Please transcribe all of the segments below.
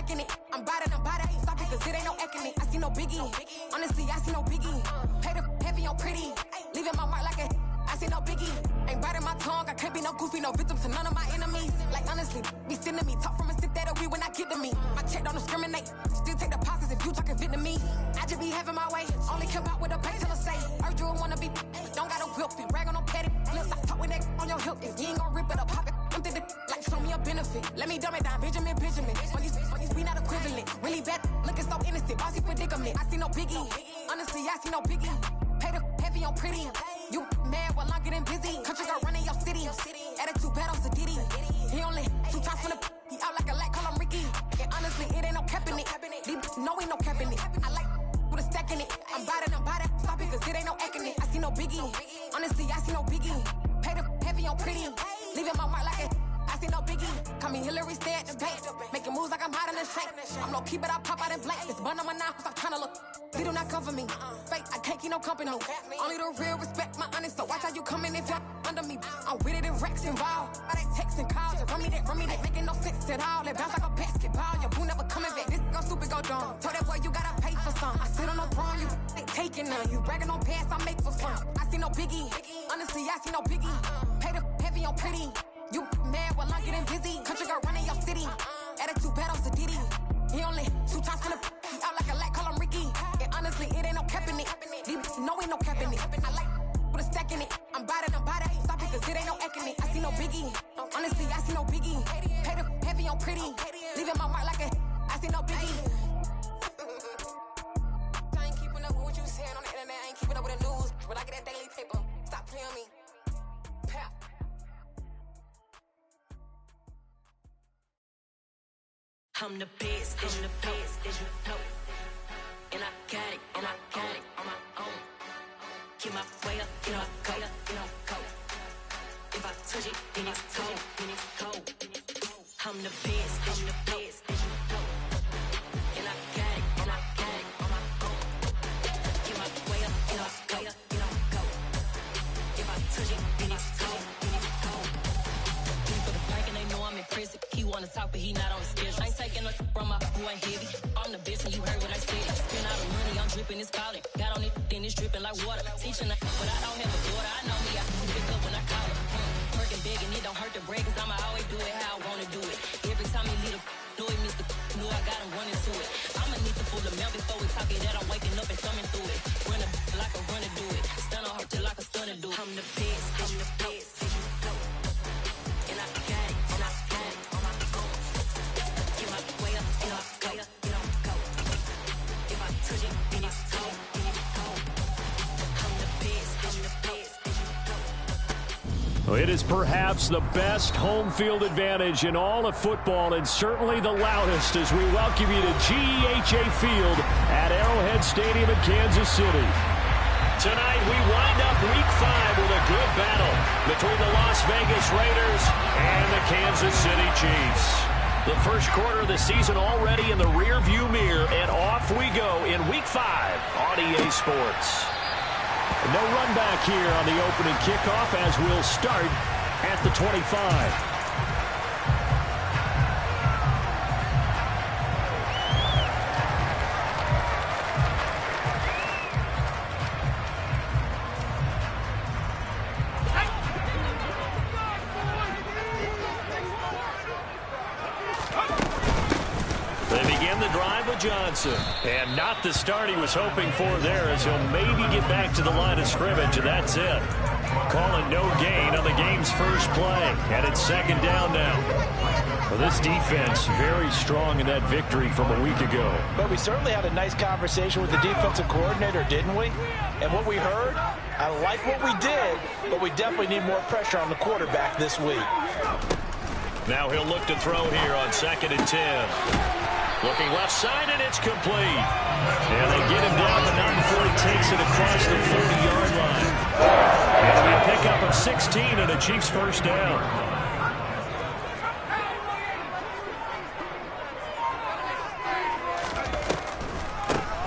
stacking it. I'm bada, ain't stopping cause it ain't no ecking it. I see no biggie, honestly, I see no biggie. Pay the heavy on pretty, leaving my mark like a, I see no biggie. Ain't biting my tongue, I can't be no goofy, no victim to none of my enemies. Like honestly, be sending me, talk from a stick that'll be when I get to me. My check don't discriminate, still take deposits if you talking Vietnamese. I just be having my way, only come out with a pay till I say. Urge you wanna be, but don't got a whip it. Rag on no petty, flips, I talk with that on your hip. If you ain't gon' rip it or pop it, I'm thinking like show me a benefit. Let me dumb it down, Benjamin. For these we not equivalent. Really bad, looking so innocent, bossy predicament. I see no biggie, honestly, I see no biggie. Pay the heavy on pretty, you mad while I'm getting busy. Country girl running your city, attitude bad on Sadiddy. He only 2 times from the, he out like a light, call him Ricky. And honestly, it ain't no cap in it. These no ain't no cap in it. I like with a stack in it. I'm bada, stop it cause it ain't no acting it. I see no biggie, honestly, I see no biggie. Pay the heavy on pretty, leaving my mark like it. I see no biggie, call me Hillary, stay at the bank. Making moves like I'm hot in the shank. I'm low key, but I pop out in blank. It's bun on my knife, stop trying to look. They do not cover me. Fake, I can't keep no company. Only the real respect my honest. So watch how you coming if you're under me. I'm with it and Rex involved. I they text and calls. Run me that, making no sense at all. They bounce like a basketball. Your boo never coming back. This go stupid, go dumb. Told that boy you gotta pay for some. I sit on the throne, you ain't taking none. You bragging on past, I make for fun. I see no biggie, honestly, I see no biggie. Pay the heavy on pretty. You mad while I'm getting busy. Country girl running your city. Attitude bad on Sadiddy. He only 2 times from the, he out like a light, call him Ricky. And honestly, it ain't no cap in it. No ain't no cap in it. I like with a stack in it. I'm bada, stop it cause it ain't no acting it. I see no biggie, honestly, I see no biggie. Pay the heavy on pretty, leaving my mark like a, I see no biggie. I ain't keeping up with what you saying on the internet. I ain't keeping up with the news, but I get that daily paper. Stop playing me. Pap. I'm the best, I'm the best, as you know. And I got it, on my own. Get my way up, get my go, go. If I touch it, then it's cold, I'm the best, as you know. And I got it, on my own. Get my way up, get my go. If I touch it, then it's cold, For the bank and they know I'm in prison. He wanna talk, but he not on the schedule. I ain't taking no from my who ain't heavy. I'm the best and you heard what I said. Spend all the money, I'm dripping, it's calling. Got on it, then it's dripping like water. Teaching her, but I don't have a daughter. I know me, I can pick up when I call her. Working big and it don't hurt to break, cause I'ma always do it how I wanna do it. Every time he leave the do it, Mr. Knew I got him running to it. I'ma need to pull the mail before we talk it that I'm waking up and thumbing through it. Run a like a runner do it. Stun on her till like a stunner do it. I'm the best, as you go. And I got it, on my own. Get my way up, get my go. If I touch it, then it's cold, I'm the best, as you go. It is perhaps the best home field advantage in all of football, and certainly the loudest as we welcome you to GEHA Field at Arrowhead Stadium in Kansas City. Tonight we wind up Week 5 with a good battle between the Las Vegas Raiders and the Kansas City Chiefs. The first quarter of the season already in the rearview mirror, and off we go in Week 5 on EA Sports. No run back here on the opening kickoff as we'll start at the 25. They begin the drive with Johnson. And not the start he was hoping for there, as he'll maybe get back to the line of scrimmage, and that's it. Calling no gain on the game's first play. And it's second down now. Well, this defense very strong in that victory from a week ago. But we certainly had a nice conversation with the defensive coordinator, didn't we? And what we heard, I like what we did, but we definitely need more pressure on the quarterback this week. Now he'll look to throw here on 2nd and 10. Looking left side, and it's complete. And they get him down the 9 before he takes it across the 40-yard line. And a pickup of 16 and a Chiefs first down.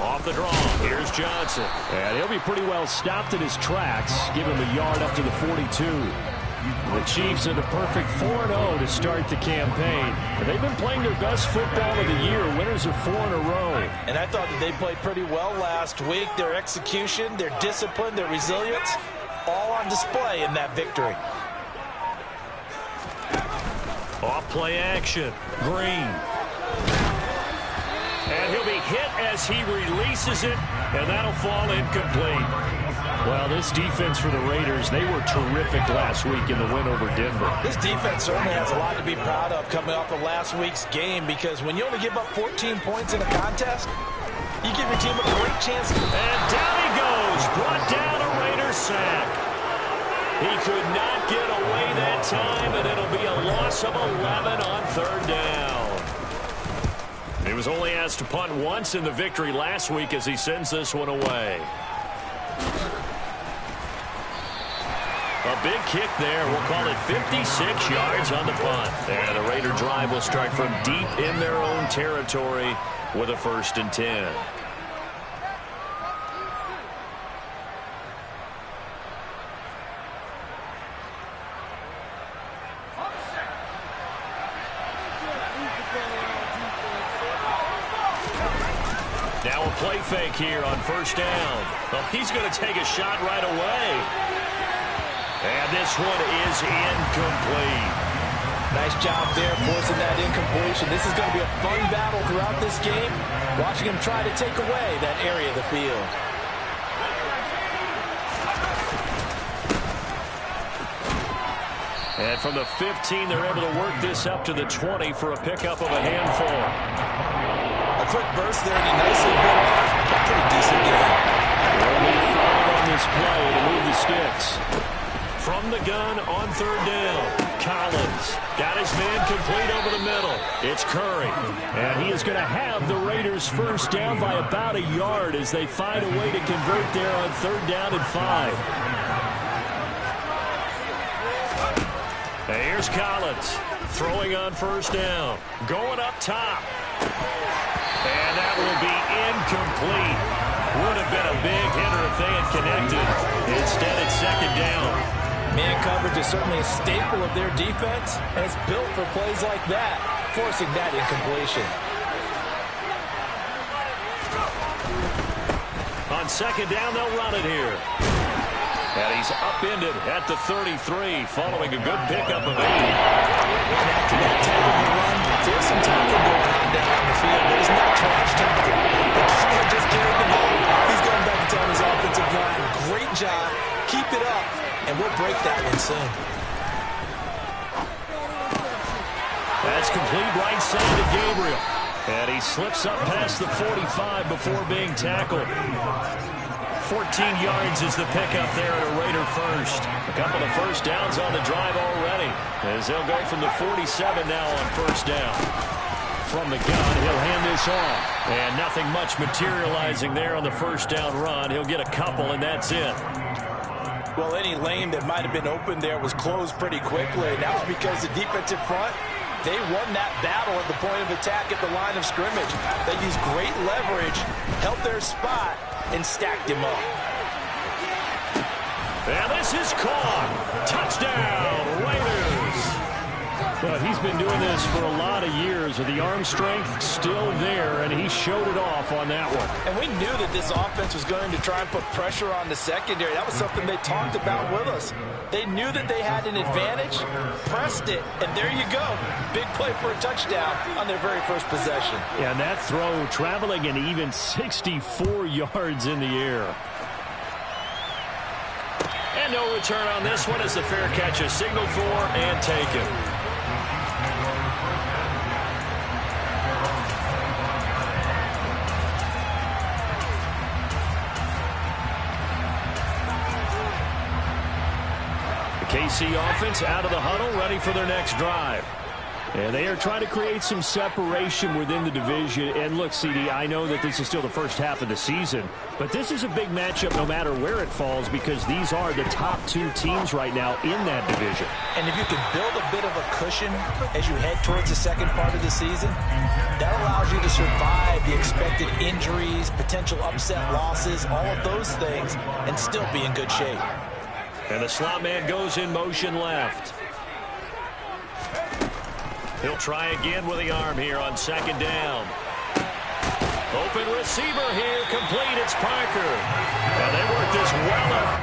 Off the draw, here's Johnson. And he'll be pretty well stopped in his tracks. Give him a yard up to the 42. The Chiefs are the perfect 4-0 to start the campaign. They've been playing their best football of the year, winners of 4 in a row. And I thought that they played pretty well last week. Their execution, their discipline, their resilience, all on display in that victory. Off play action. Green. And he'll be hit as he releases it, and that'll fall incomplete. Well, this defense for the Raiders, they were terrific last week in the win over Denver. This defense certainly has a lot to be proud of coming off of last week's game, because when you only give up 14 points in a contest, you give your team a great chance. And down he goes, brought down a Raider sack. He could not get away that time, and it'll be a loss of 11 on third down. He was only asked to punt once in the victory last week as he sends this one away. A big kick there. We'll call it 56 yards on the punt. And the Raider drive will start from deep in their own territory with a 1st and 10. Now a play fake here on 1st down. Well, he's going to take a shot right away. And this one is incomplete. Nice job there forcing that incompletion. This is going to be a fun battle throughout this game, watching him try to take away that area of the field. And from the 15, they're able to work this up to the 20 for a pickup of a handful. A quick burst there, and he nicely bit off a pretty decent game. Only 5 on this play to move the sticks. From the gun on 3rd down, Collins got his man complete over the middle. It's Curry, and he is going to have the Raiders' 1st down by about a yard as they find a way to convert there on 3rd down and 5. And here's Collins throwing on 1st down, going up top. And that will be incomplete. Would have been a big hitter if they had connected. Instead, it's 2nd down. Man coverage is certainly a staple of their defense, and it's built for plays like that, forcing that incompletion. On 2nd down, they'll run it here. And he's upended at the 33, following a good pickup of 8. And after that type of a run, there's some tackle going on down the field. There's no trash tackle. The killer just carried the ball. He's going back to tell his offensive line, great job, keep it up. And we'll break that one soon. That's complete right side to Gabriel. And he slips up past the 45 before being tackled. 14 yards is the pickup there at a Raider 1st. A couple of 1st downs on the drive already, as they'll go from the 47 now on 1st down. From the gun, he'll hand this off. And nothing much materializing there on the 1st down run. He'll get a couple, and that's it. Well, any lane that might have been open there was closed pretty quickly, and that was because the defensive front, they won that battle at the point of attack at the line of scrimmage. They used great leverage, held their spot, and stacked him up. And this is caught. Touchdown, Raiders. Well, he's been doing this for a lot of years with the arm strength still there, and he showed it off on that one. And we knew that this offense was going to try and put pressure on the secondary. That was something they talked about with us. They knew that they had an advantage, pressed it, and there you go. Big play for a touchdown on their very first possession. Yeah, and that throw traveling an even 64 yards in the air. And no return on this one as the fair catch is signaled for and taken. KC offense out of the huddle, ready for their next drive. And they are trying to create some separation within the division. And look, CD, I know that this is still the first half of the season, but this is a big matchup no matter where it falls, because these are the top 2 teams right now in that division. And if you can build a bit of a cushion as you head towards the second part of the season, that allows you to survive the expected injuries, potential upset losses, all of those things, and still be in good shape. And the slot man goes in motion left. He'll try again with the arm here on second down. Open receiver here, complete. It's Parker. And they work this well up.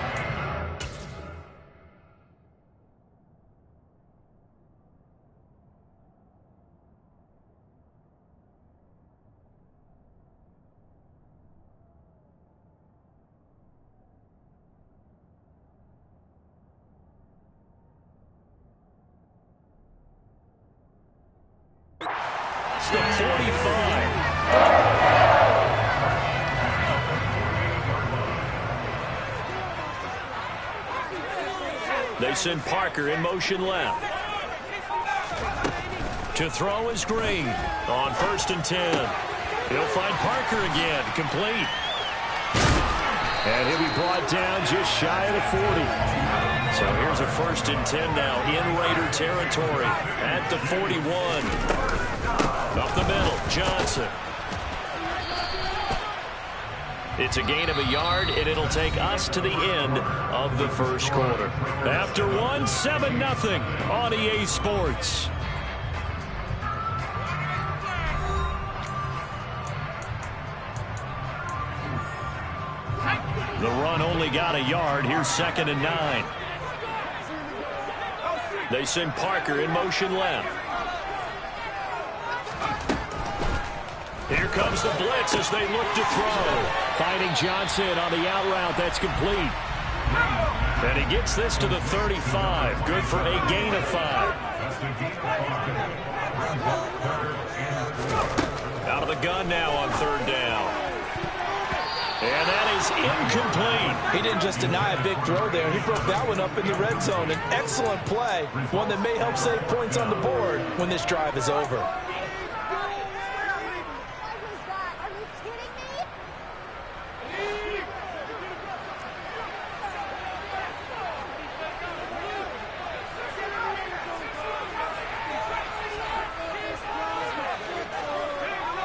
It's the 45. They send Parker in motion left. To throw is Green on 1st and 10. He'll find Parker again, complete. And he'll be brought down just shy of the 40. So here's a 1st and 10 now in Raider territory at the 41. Up the middle, Johnson. It's a gain of a yard, and it'll take us to the end of the first quarter. After one, 7-0 on EA Sports. The run only got a yard. Here's 2nd and 9. They send Parker in motion left. Here comes the blitz as they look to throw. Finding Johnson on the out route. That's complete. And he gets this to the 35. Good for a gain of 5. Out of the gun now on 3rd down. And that is incomplete. He didn't just deny a big throw there. He broke that one up in the red zone. An excellent play. One that may help save points on the board when this drive is over.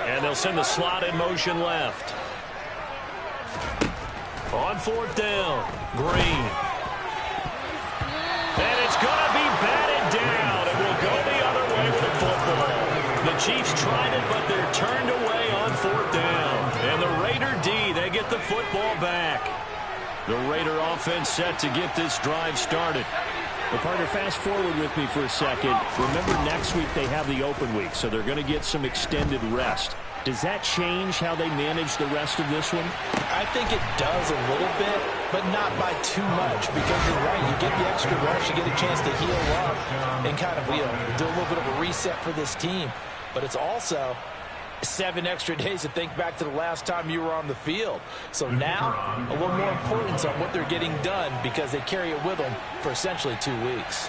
And they'll send the slot in motion left. On 4th down, Green. And it's going to be batted down. It will go the other way with the football. The Chiefs tried it, but they're turned away on 4th down. And the Raider D, they get the football back. The Raider offense set to get this drive started. Well, partner, fast forward with me for a second. Remember, next week they have the open week, so they're going to get some extended rest. Does that change how they manage the rest of this one? I think it does a little bit, but not by too much, because you're right. You get the extra rest, you get a chance to heal up and kind of do a little bit of a reset for this team. But it's also 7 extra days to think back to the last time you were on the field. So now, a little more importance on what they're getting done because they carry it with them for essentially 2 weeks.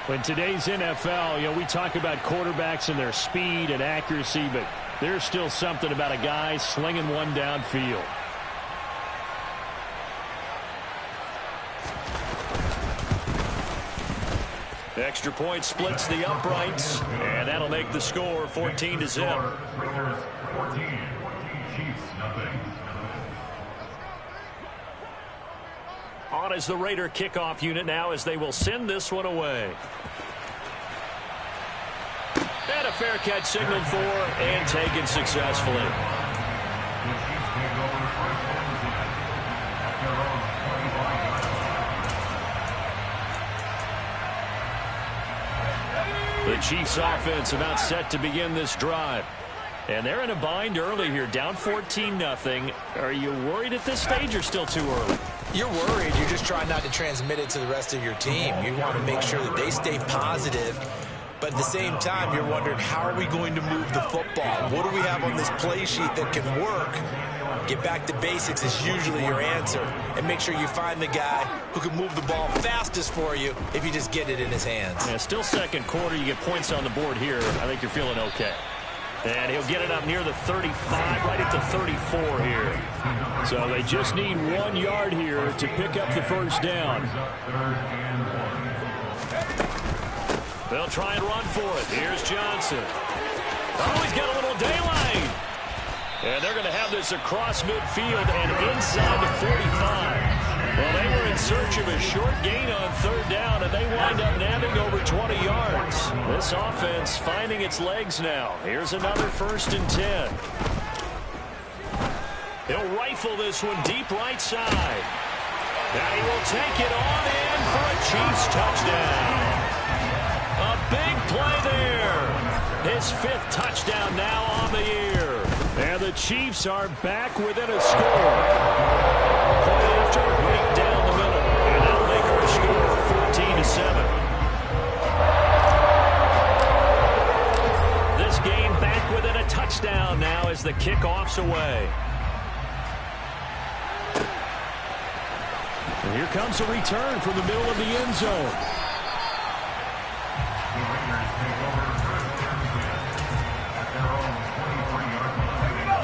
In today's NFL, we talk about quarterbacks and their speed and accuracy, but there's still something about a guy slinging one downfield. The extra point splits the uprights, and that'll make the score 14-0. On is the Raider kickoff unit now as they will send this one away. And a fair catch signaled for and taken successfully. The Chiefs offense about set to begin this drive. And they're in a bind early here, down 14-0. Are you worried at this stage or still too early? You're worried. You're just trying not to transmit it to the rest of your team. You want to make sure that they stay positive. But at the same time, you're wondering, how are we going to move the football? What do we have on this play sheet that can work? Get back to basics is usually your answer. And make sure you find the guy who can move the ball fastest for you if you just get it in his hands. Yeah, still second quarter. You get points on the board here. I think you're feeling okay. And he'll get it up near the 35, right at the 34 here. So they just need 1 yard here to pick up the first down. They'll try and run for it. Here's Johnson. Oh, he's got a little daylight. And they're going to have this across midfield and inside the 45. Well, they were in search of a short gain on third down, and they wind up nabbing over 20 yards. This offense finding its legs now. Here's another 1st and 10. He'll rifle this one deep right side. And he will take it on in for a Chiefs touchdown. A big play there. His 5th touchdown now on the year. And the Chiefs are back within a score. Point after right down the middle. And now they go to score 14-7. This game back within a touchdown now as the kickoff's away. And here comes a return from the middle of the end zone.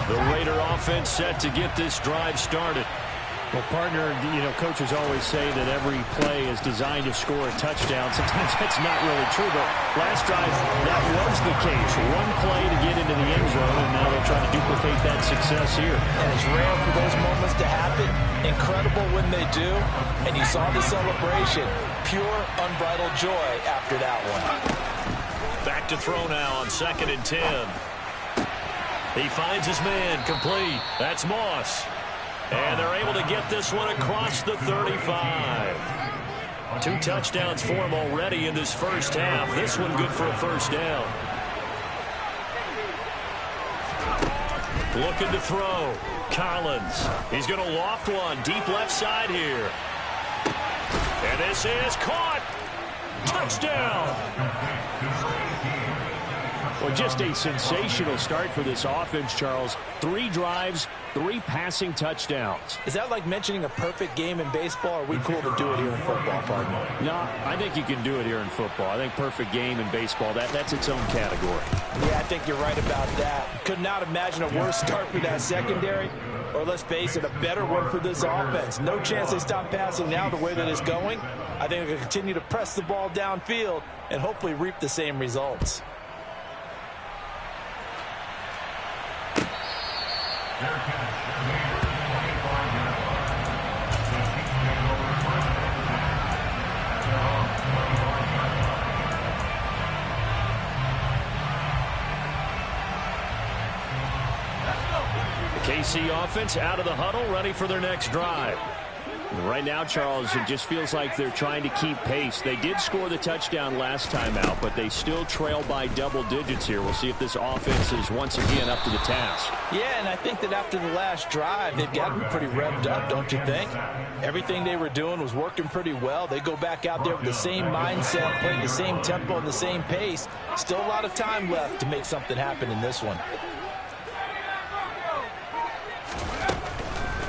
The Raider offense set to get this drive started. Well, partner, coaches always say that every play is designed to score a touchdown. Sometimes that's not really true, but last drive, that was the case. One play to get into the end zone, and now they're trying to duplicate that success here. And it's rare for those moments to happen. Incredible when they do. And you saw the celebration. Pure, unbridled joy after that one. Back to throw now on 2nd and 10. He finds his man complete. That's Moss. And they're able to get this one across the 35. 2 touchdowns for him already in this first half. This one good for a 1st down. Looking to throw. Collins. He's going to loft one deep left side here. And this is caught. Touchdown. Well, just a sensational start for this offense, Charles. 3 drives, 3 passing touchdowns. Is that like mentioning a perfect game in baseball, or are we cool to do it here in football, partner? No, I think you can do it here in football. I think perfect game in baseball, that's its own category. Yeah, I think you're right about that. Could not imagine a worse start for that secondary, or let's face it, a better one for this offense. No chance they stop passing now the way that it's going. I think they'll continue to press the ball downfield and hopefully reap the same results. KC offense out of the huddle, ready for their next drive. Right now, Charles, it just feels like they're trying to keep pace. They did score the touchdown last time out, but they still trail by double digits here. We'll see if this offense is once again up to the task. Yeah, and I think that after the last drive, they've got to be pretty revved up, don't you think? Everything they were doing was working pretty well. They go back out there with the same mindset, playing the same tempo and the same pace. Still a lot of time left to make something happen in this one.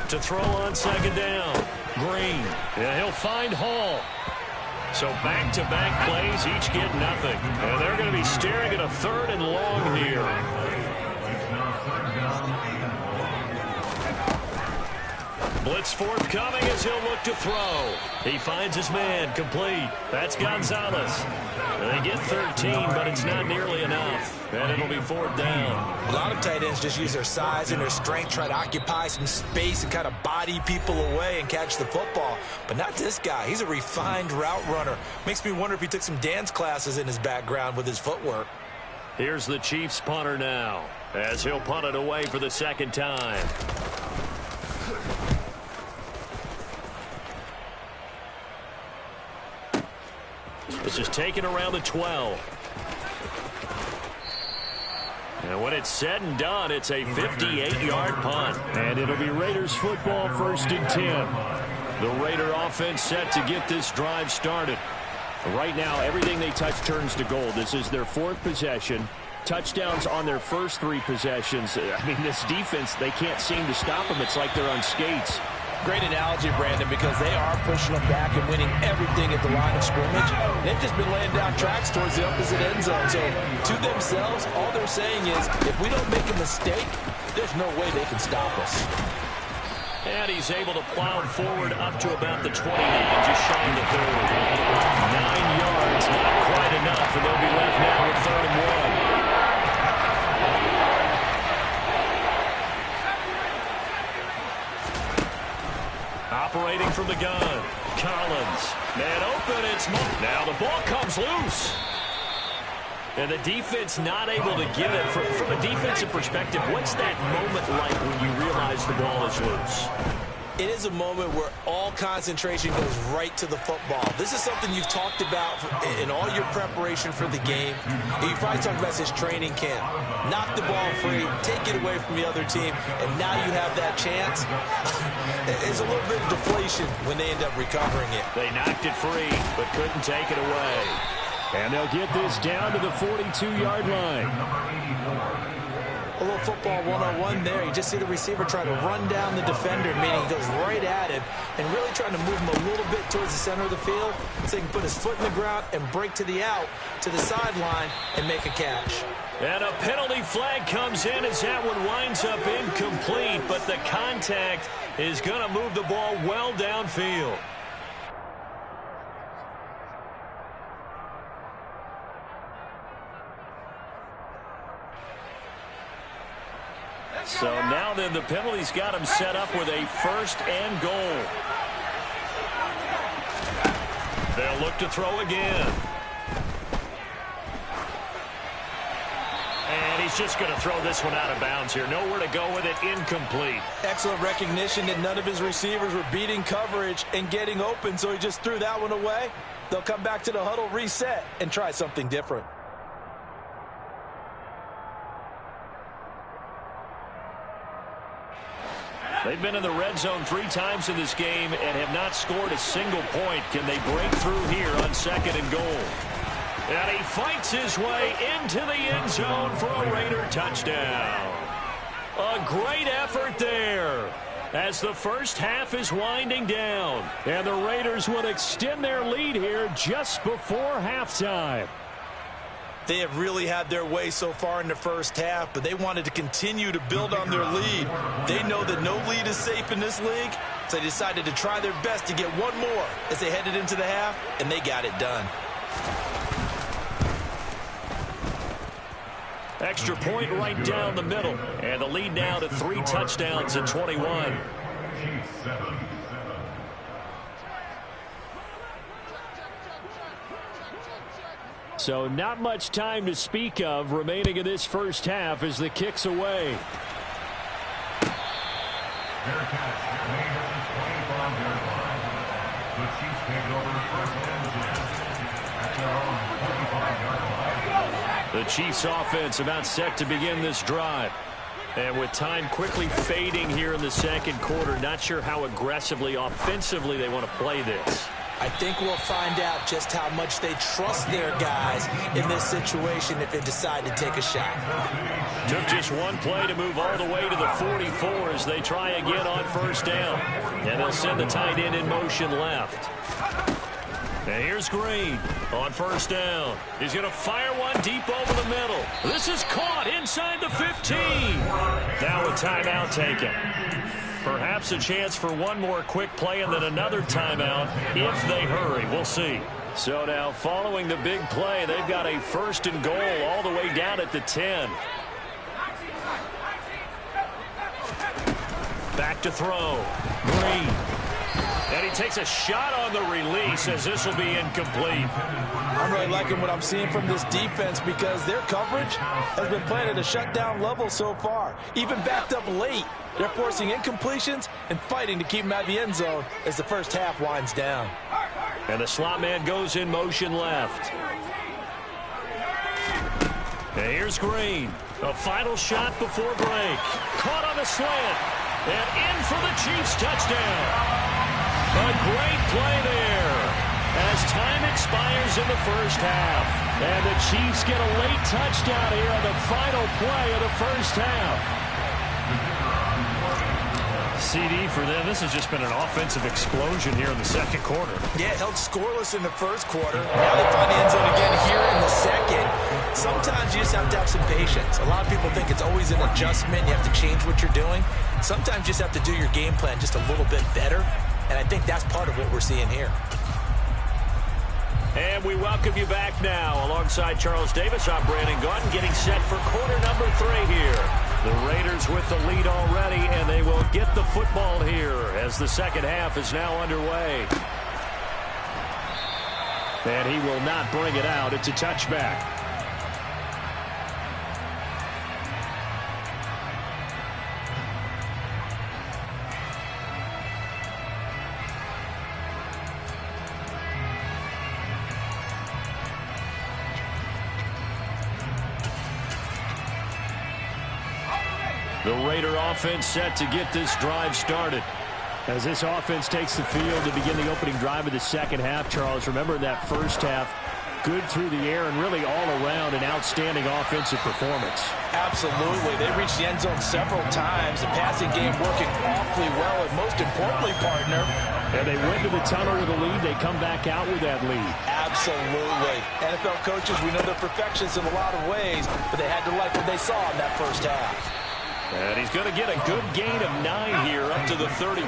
To throw on 2nd down. Green. Yeah, he'll find Hall. So back-to-back plays, each get nothing. And they're going to be staring at a 3rd and long here. Blitz forthcoming as he'll look to throw. He finds his man complete. That's Gonzalez. And they get 13, but it's not nearly enough. And it'll be 4th down. A lot of tight ends just use their size and their strength, try to occupy some space and kind of body people away and catch the football. But not this guy. He's a refined route runner. Makes me wonder if he took some dance classes in his background with his footwork. Here's the Chiefs punter now, as he'll punt it away for the 2nd time. This is taken around the 12. And when it's said and done, it's a 58-yard punt. And it'll be Raiders football, 1st and 10. The Raider offense set to get this drive started. Right now, everything they touch turns to gold. This is their 4th possession. Touchdowns on their first 3 possessions. I mean, this defense, they can't seem to stop them. It's like they're on skates. Great analogy, Brandon, because they are pushing them back and winning everything at the line of scrimmage. They've just been laying down tracks towards the opposite end zone. So to themselves, all they're saying is, if we don't make a mistake, there's no way they can stop us. And he's able to plow forward up to about the 29, just shy of the 30. 9 yards, not quite enough, and they'll be left now with 3rd and 1. separating from the gun. Collins. Man open, it's now the ball comes loose. And the defense not able to get it. From a defensive perspective, what's that moment like when you realize the ball is loose? It is a moment where all concentration goes right to the football. This is something you've talked about in all your preparation for the game. You probably talked about this training camp. Knock the ball free, take it away from the other team, and now you have that chance. It's a little bit of deflation when they end up recovering it. They knocked it free, but couldn't take it away. And they'll get this down to the 42-yard line. A little football 101 there. You just see the receiver try to run down the defender, meaning he goes right at him and really trying to move him a little bit towards the center of the field so he can put his foot in the ground and break to the out, to the sideline, and make a catch. And a penalty flag comes in as that one winds up incomplete, but the contact is going to move the ball well downfield. So now then the penalty's got him set up with a 1st and goal. They'll look to throw again. And he's just going to throw this one out of bounds here. Nowhere to go with it. Incomplete. Excellent recognition that none of his receivers were beating coverage and getting open, so he just threw that one away. They'll come back to the huddle, reset, and try something different. They've been in the red zone 3 times in this game and have not scored a single point. Can they break through here on 2nd and goal? And he fights his way into the end zone for a Raider touchdown. A great effort there as the first half is winding down. And the Raiders would extend their lead here just before halftime. They have really had their way so far in the first half, but they wanted to continue to build on their lead. They know that no lead is safe in this league, so they decided to try their best to get one more as they headed into the half, and they got it done. Extra point right down the middle, and the lead now to 3 touchdowns at 21. So not much time to speak of remaining in this first half as the kick's away. The Chiefs offense about set to begin this drive. And with time quickly fading here in the second quarter, not sure how aggressively, offensively they want to play this. I think we'll find out just how much they trust their guys in this situation if they decide to take a shot. Took just one play to move all the way to the 44 as they try again on 1st down. And they'll send the tight end in motion left. And here's Green on 1st down. He's going to fire one deep over the middle. This is caught inside the 15. Now a timeout taken. Perhaps a chance for one more quick play and then another timeout if they hurry. We'll see. So now following the big play, they've got a 1st and goal all the way down at the 10. Back to throw. Green. And he takes a shot on the release as this will be incomplete. I'm really liking what I'm seeing from this defense because their coverage has been playing at a shutdown level so far. Even backed up late, they're forcing incompletions and fighting to keep them out of the end zone as the first half winds down. And the slot man goes in motion left. And here's Green. A final shot before break. Caught on the slant. And in for the Chiefs touchdown. A great play there as time expires in the first half. And the Chiefs get a late touchdown here on the final play of the first half. CD for them. This has just been an offensive explosion here in the second quarter. Yeah, held scoreless in the first quarter. Now they find the end zone again here in the second. Sometimes you just have to have some patience. A lot of people think it's always an adjustment. You have to change what you're doing. Sometimes you just have to do your game plan just a little bit better. And I think that's part of what we're seeing here. And we welcome you back now alongside Charles Davis. I'm Brandon Gauton getting set for quarter number 3 here. The Raiders with the lead already, and they will get the football here as the second half is now underway. And he will not bring it out. It's a touchback. The Raider offense set to get this drive started. As this offense takes the field to begin the opening drive of the second half, Charles, remember that first half, good through the air and really all around an outstanding offensive performance. Absolutely. They reached the end zone several times. The passing game working awfully well, and most importantly, partner, and they went to the tunnel with a lead. They come back out with that lead. Absolutely. NFL coaches, we know they're perfectionists in a lot of ways, but they had to like what they saw in that first half. And he's going to get a good gain of 9 here up to the 34.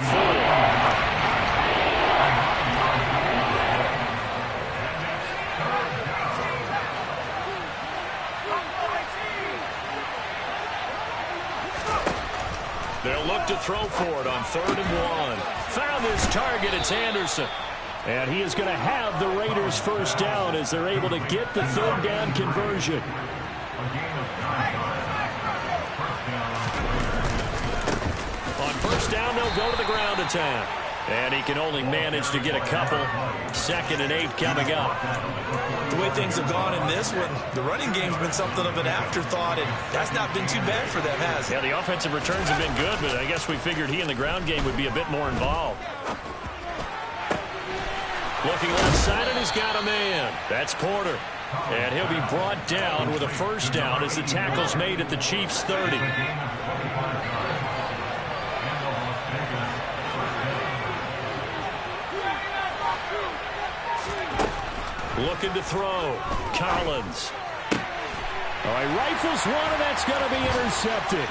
They'll look to throw for it on 3rd and 1. Found his target. It's Anderson. And he is going to have the Raiders first down as they're able to get the 3rd down conversion. On first down, they'll go to the ground attack. And he can only manage to get a couple. 2nd and 8 coming up. The way things have gone in this one, the running game's been something of an afterthought, and that's not been too bad for them, has it? Yeah, the offensive returns have been good, but I guess we figured he in the ground game would be a bit more involved. Looking left side, and he's got a man. That's Porter. And he'll be brought down with a first down as the tackle's made at the Chiefs' 30. Looking to throw. Collins. All right, rifles one, and that's going to be intercepted.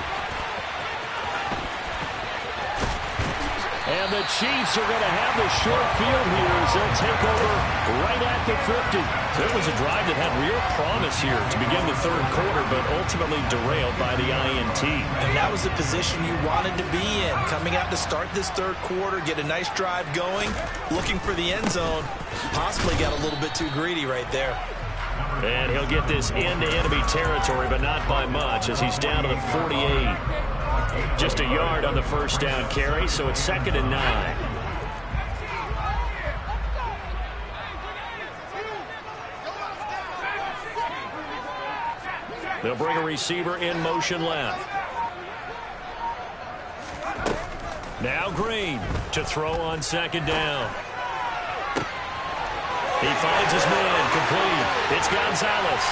And the Chiefs are going to have the short field here as they'll take over right at the 50. It was a drive that had real promise here to begin the 3rd quarter, but ultimately derailed by the INT. And that was the position you wanted to be in. Coming out to start this 3rd quarter, get a nice drive going, looking for the end zone. Possibly got a little bit too greedy right there. And he'll get this into enemy territory, but not by much as he's down to the 48. Just a yard on the first down carry, so it's 2nd and 9. They'll bring a receiver in motion left. Now Green to throw on 2nd down. He finds his man complete. It's Gonzalez.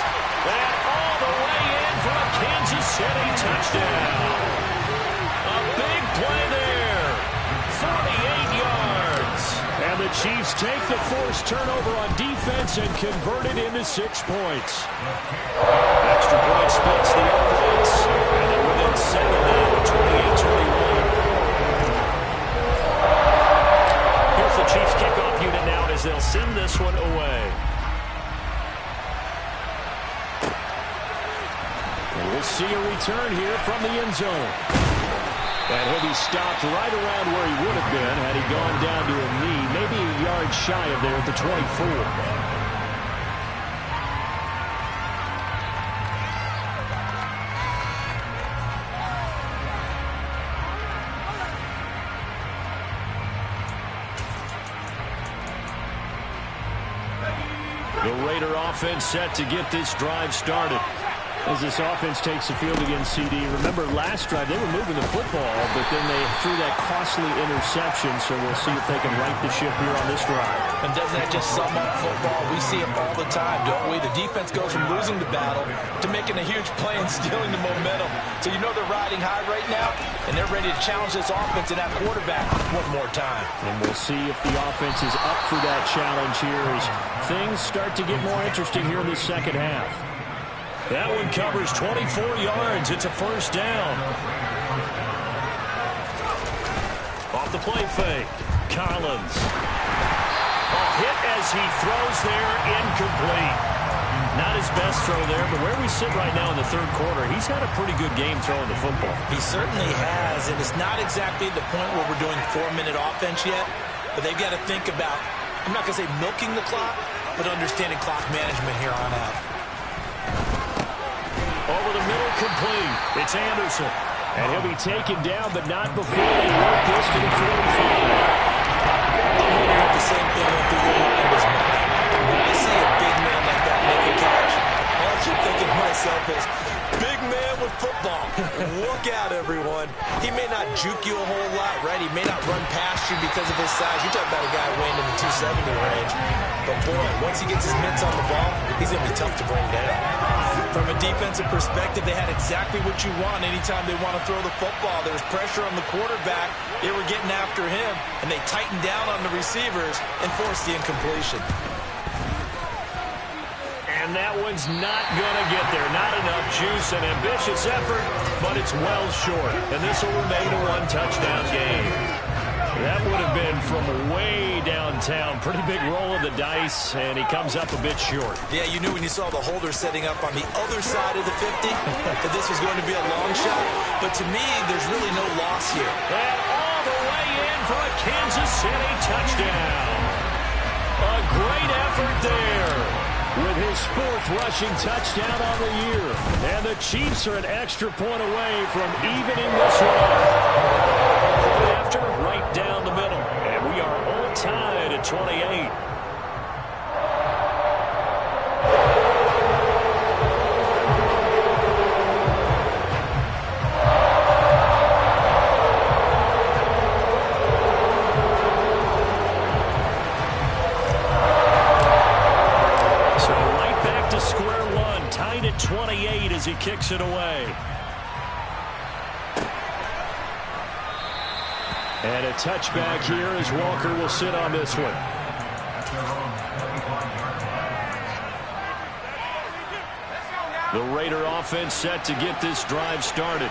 And all the way in for a Kansas City touchdown. A big play there. 48 yards. And the Chiefs take the forced turnover on defense and convert it into 6 points. Extra point splits the offense. And they're within 7 now, 28-21. Here's the Chiefs kickoff unit now as they'll send this one away. And we'll see a return here from the end zone. And he'll be stopped right around where he would have been had he gone down to a knee, maybe a yard shy of there at the 24. The Raider offense set to get this drive started. As this offense takes the field against CD, remember last drive they were moving the football, but then they threw that costly interception, so we'll see if they can right the ship here on this drive. And doesn't that just sum up football? We see it all the time, don't we? The defense goes from losing the battle to making a huge play and stealing the momentum. So you know they're riding high right now, and they're ready to challenge this offense and that quarterback one more time. And we'll see if the offense is up for that challenge here as things start to get more interesting here in the second half. That one covers 24 yards. It's a first down. Off the play fake. Collins. A hit as he throws there, incomplete. Not his best throw there, but where we sit right now in the third quarter, he's had a pretty good game throwing the football. He certainly has, and it's not exactly the point where we're doing 4-minute offense yet, but they've got to think about, I'm not going to say milking the clock, but understanding clock management here on out. Over the middle, complete. It's Anderson. And he'll be taken down, but not before they work this to the 45. I'm wondering if the same thing went through your mind as mine. When I see a big man like that make a catch, all I keep thinking to myself is, big man with football. Look out, everyone. He may not juke you a whole lot, right? He may not run past you because of his size. You're talking about a guy weighing in the 270 range. But, boy, once he gets his mitts on the ball, he's going to be tough to bring down. From a defensive perspective, they had exactly what you want anytime they want to throw the football. There was pressure on the quarterback. They were getting after him, and they tightened down on the receivers and forced the incompletion. And that one's not going to get there. Not enough juice, an ambitious effort, but it's well short. And this will remain a one-touchdown game. That would have been from way downtown. Pretty big roll of the dice, and he comes up a bit short. Yeah, you knew when you saw the holder setting up on the other side of the 50 that this was going to be a long shot. But to me, there's really no loss here. And all the way in for a Kansas City touchdown. A great effort there with his 4th rushing touchdown on the year. And the Chiefs are an extra point away from evening this one. After, right down the middle. And we are all tied at 28. So right back to square one. Tied at 28 as he kicks it away. And a touchback here as Walker will sit on this one. The Raider offense set to get this drive started.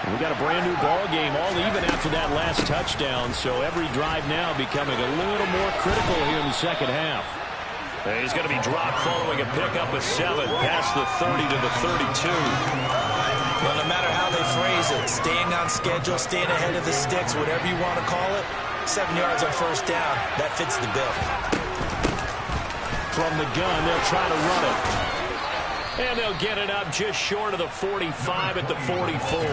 We got a brand new ball game, all even after that last touchdown. So every drive now becoming a little more critical here in the second half. And he's going to be dropped following a pickup of 7 past the 30 to the 32. Well, no matter how they phrase it, staying on schedule, staying ahead of the sticks, whatever you want to call it, 7 yards on first down, that fits the bill. From the gun, they'll try to run it. And they'll get it up just short of the 45 at the 44.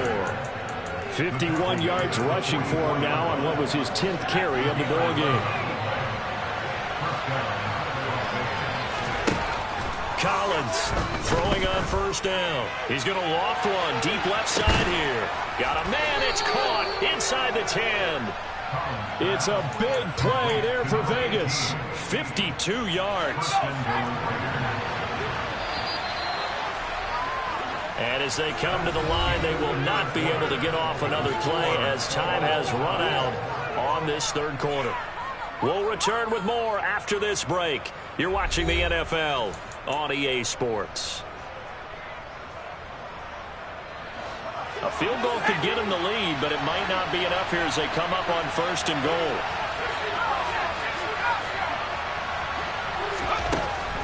51 yards rushing for him now on what was his 10th carry of the ball game. Collins throwing on first down. He's going to loft one deep left side here. Got a man. It's caught inside the 10. It's a big play there for Vegas. 52 yards. And as they come to the line, they will not be able to get off another play as time has run out on this third quarter. We'll return with more after this break. You're watching the NFL on EA Sports. A field goal could get him the lead, but it might not be enough here as they come up on first and goal.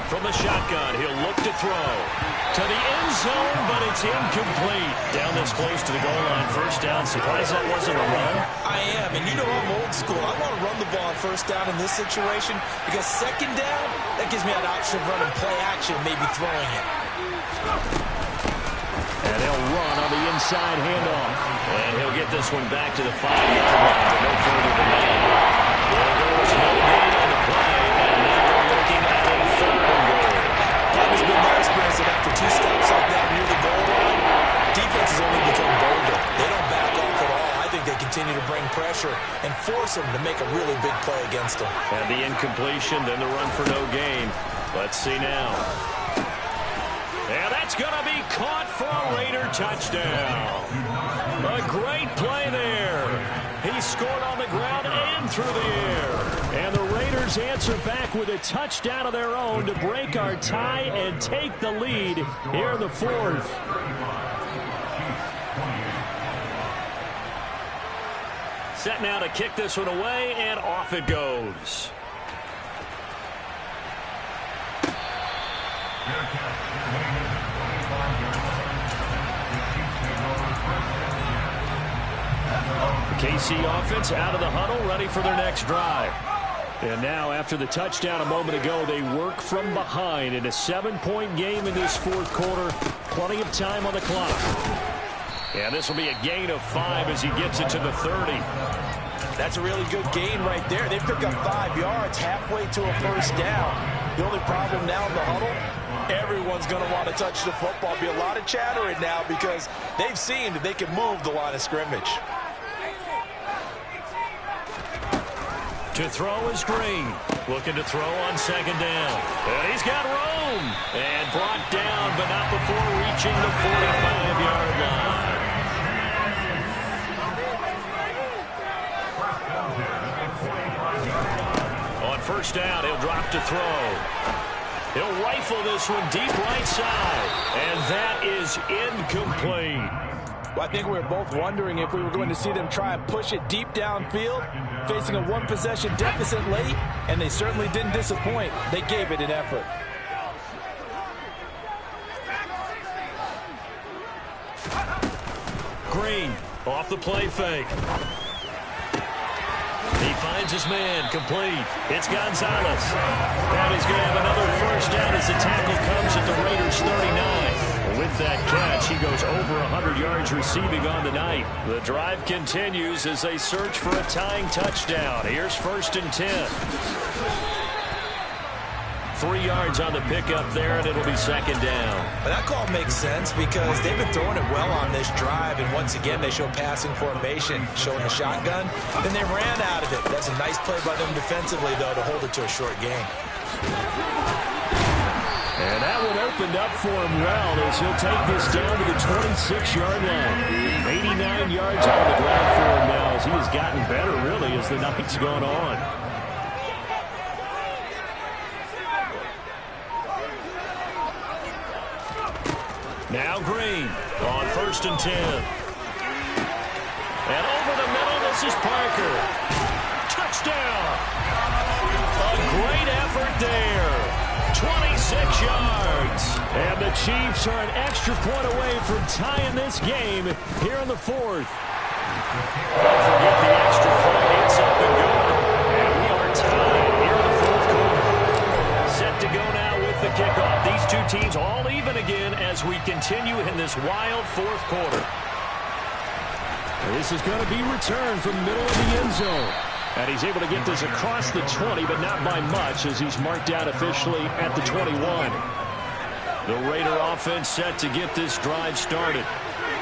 From the shotgun, he'll look to throw to the end zone, but it's incomplete. Down this close to the goal line, first down. Surprised that wasn't a run. I am, and you know I'm old school. I want to run the ball on first down in this situation because second down, that gives me an option of running play action, maybe throwing it. And they'll run on the inside handoff. And he'll get this one back to the 5-yard line, but no further than that. There goes no gain on the play, and now we're looking at a third and goal. That has been my experience that after 2 steps like that near the goal line, defenses only become bolder. They don't back off at all. I think they continue to bring pressure and force them to make a really big play against them. And the incompletion, then the run for no gain. Let's see now. And that's going to be caught for a Raider touchdown. A great play there. He scored on the ground and through the air. And the Raiders answer back with a touchdown of their own to break our tie and take the lead here in the fourth. Set now to kick this one away, and off it goes. The KC offense out of the huddle, ready for their next drive. And now, after the touchdown a moment ago, they work from behind in a 7-point game in this fourth quarter. Plenty of time on the clock. And this will be a gain of 5 as he gets it to the 30. That's a really good gain right there. They pick up 5 yards halfway to a first down. The only problem now in the huddle, everyone's going to want to touch the football. Be a lot of chattering now because they've seen that they can move the line of scrimmage. To throw is Green. Looking to throw on second down. And he's got room. And brought down, but not before reaching the 45-yard line. On first down, he'll drop to throw. He'll rifle this one deep right side. And that is incomplete. Well, I think we were both wondering if we were going to see them try and push it deep downfield, facing a one-possession deficit late, and they certainly didn't disappoint. They gave it an effort. Green off the play fake. He finds his man, complete. It's Gonzalez. And he's going to have another first down as the tackle comes at the Raiders' 39. With that catch, he goes over 100 yards receiving on the night. The drive continues as they search for a tying touchdown. Here's first and 10. 3 yards on the pickup there, and it'll be second down. But that call makes sense because they've been throwing it well on this drive, and once again they show passing formation, showing the shotgun. Then they ran out of it. That's a nice play by them defensively, though, to hold it to a short game. And that one opened up for him well as he'll take this down to the 26-yard line. 89 yards on the ground for him now as he has gotten better, really, as the night's gone on. Now Green on first and 10. And over the middle, this is Parker. Touchdown! A great effort there. 26 yards. And the Chiefs are an extra point away from tying this game here in the fourth. Don't forget the extra point. It's up and going. And we are tied here in the fourth quarter. Set to go now with the kickoff. These two teams all even again as we continue in this wild fourth quarter. This is going to be returned from the middle of the end zone. And he's able to get this across the 20, but not by much as he's marked out officially at the 21. The Raider offense set to get this drive started.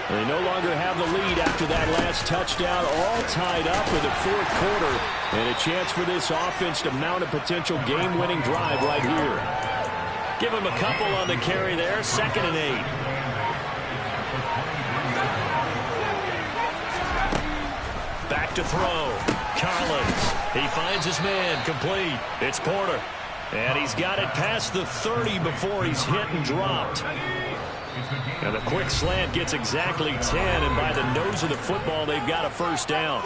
They no longer have the lead after that last touchdown, all tied up in the fourth quarter. And a chance for this offense to mount a potential game-winning drive right here. Give him a couple on the carry there, 2nd and 8. Back to throw. Collins. He finds his man, complete. It's Porter. And he's got it past the 30 before he's hit and dropped. And the quick slant gets exactly 10, and by the nose of the football, they've got a first down.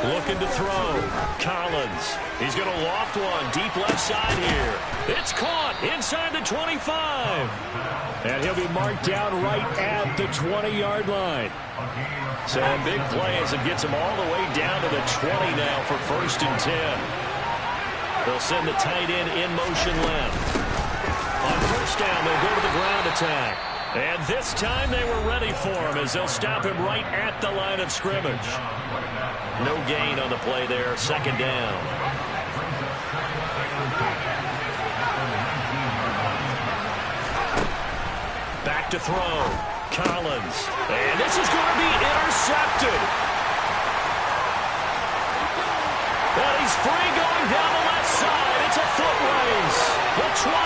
Looking to throw. Collins. He's going to loft one deep left side here. It's caught inside the 25. And he'll be marked down right at the 20-yard line. So a big play as it gets him all the way down to the 20 now for first and 10. They'll send the tight end in motion left. On first down, they'll go to the ground attack. And this time they were ready for him as they'll stop him right at the line of scrimmage. No gain on the play there, second down. Back to throw. Collins. And this is going to be intercepted. And he's free going down the left side. It's a foot race. The 20.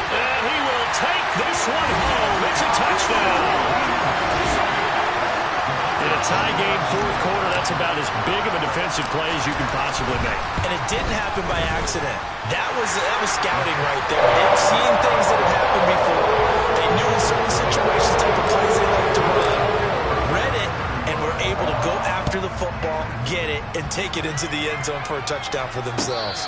And he will take this one home. It's a touchdown. In a tie game, fourth quarter, that's about as big of a defensive play as you can possibly make. And it didn't happen by accident. That was scouting right there. They've seen things that have happened before. They knew in certain situations type of plays they like to run. Read it and football, get it, and take it into the end zone for a touchdown for themselves.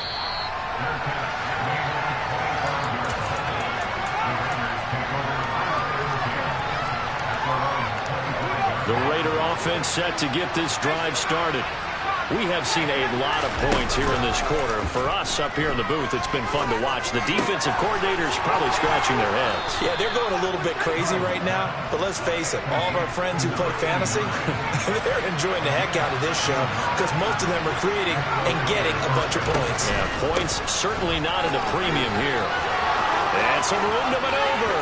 The Raider offense set to get this drive started. We have seen a lot of points here in this quarter. For us up here in the booth, it's been fun to watch. The defensive coordinators probably scratching their heads. Yeah, they're going a little bit crazy right now, but let's face it, all of our friends who play fantasy, they're enjoying the heck out of this show because most of them are creating and getting a bunch of points. Yeah, points certainly not at a premium here. And some room to maneuver.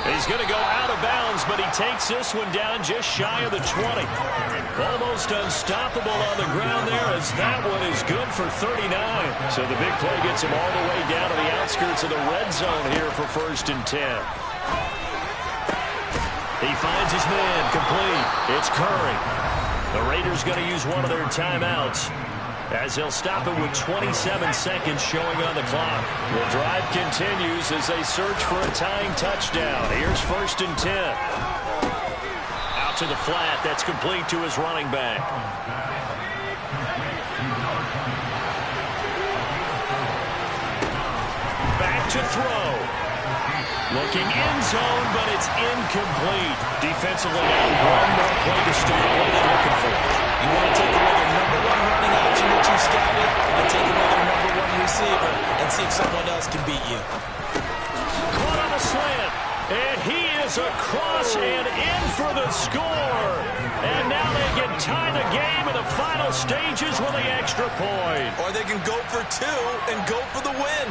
He's going to go out of bounds, but he takes this one down just shy of the 20. Almost unstoppable on the ground there as that one is good for 39. So the big play gets him all the way down to the outskirts of the red zone here for 1st and 10. He finds his man complete. It's Curry. The Raiders going to use one of their timeouts as they'll stop it with 27 seconds showing on the clock. The drive continues as they search for a tying touchdown. Here's 1st and 10. Out to the flat. That's complete to his running back. Back to throw. Looking end zone, but it's incomplete. Defensively now, one more play to start. What are they looking for? You want to take away their number one running option that you scouted and take away their number one receiver and see if someone else can beat you. Caught on a slant, and he is across and in for the score. And now they can tie the game in the final stages with the extra point. Or they can go for two and go for the win.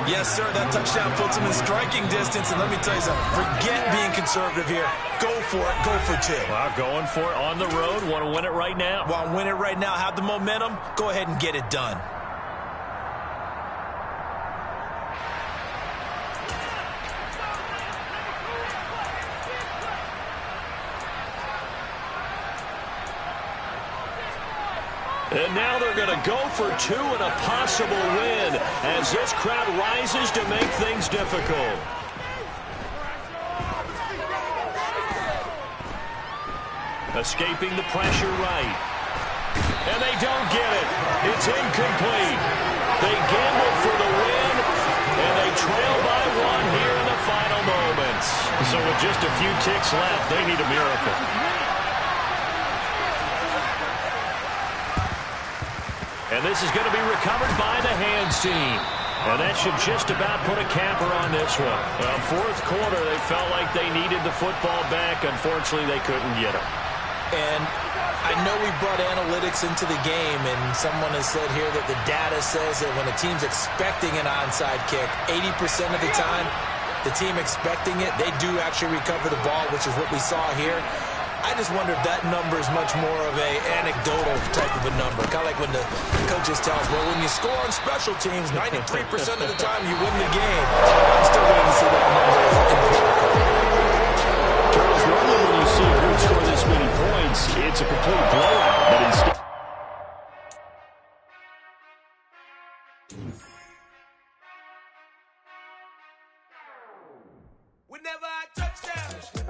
Yes, sir, that touchdown puts them in striking distance. And let me tell you something, forget being conservative here. Go for it, go for two. Well, going for it on the road. Want to win it right now? Want to win it right now, have the momentum, go ahead and get it done. And now they're going to go for two and a possible win as this crowd rises to make things difficult. Escaping the pressure right. And they don't get it. It's incomplete. They gambled for the win, and they trail by one here in the final moments. So with just a few ticks left, they need a miracle. And this is going to be recovered by the hands team. And that should just about put a capper on this one. Well, 4th quarter, they felt like they needed the football back. Unfortunately, they couldn't get it. And I know we brought analytics into the game, and someone has said here that the data says that when a team's expecting an onside kick, 80% of the time, the team expecting it, they do actually recover the ball, which is what we saw here. I just wonder if that number is much more of a anecdotal type of a number. Kind of like when the coaches tell us, well, when you score on special teams, 93% of the time you win the game. I'm still waiting to see that number. Charles, normally when you see a group score this many points, it's a complete blowout. But instead, whenever I touch down.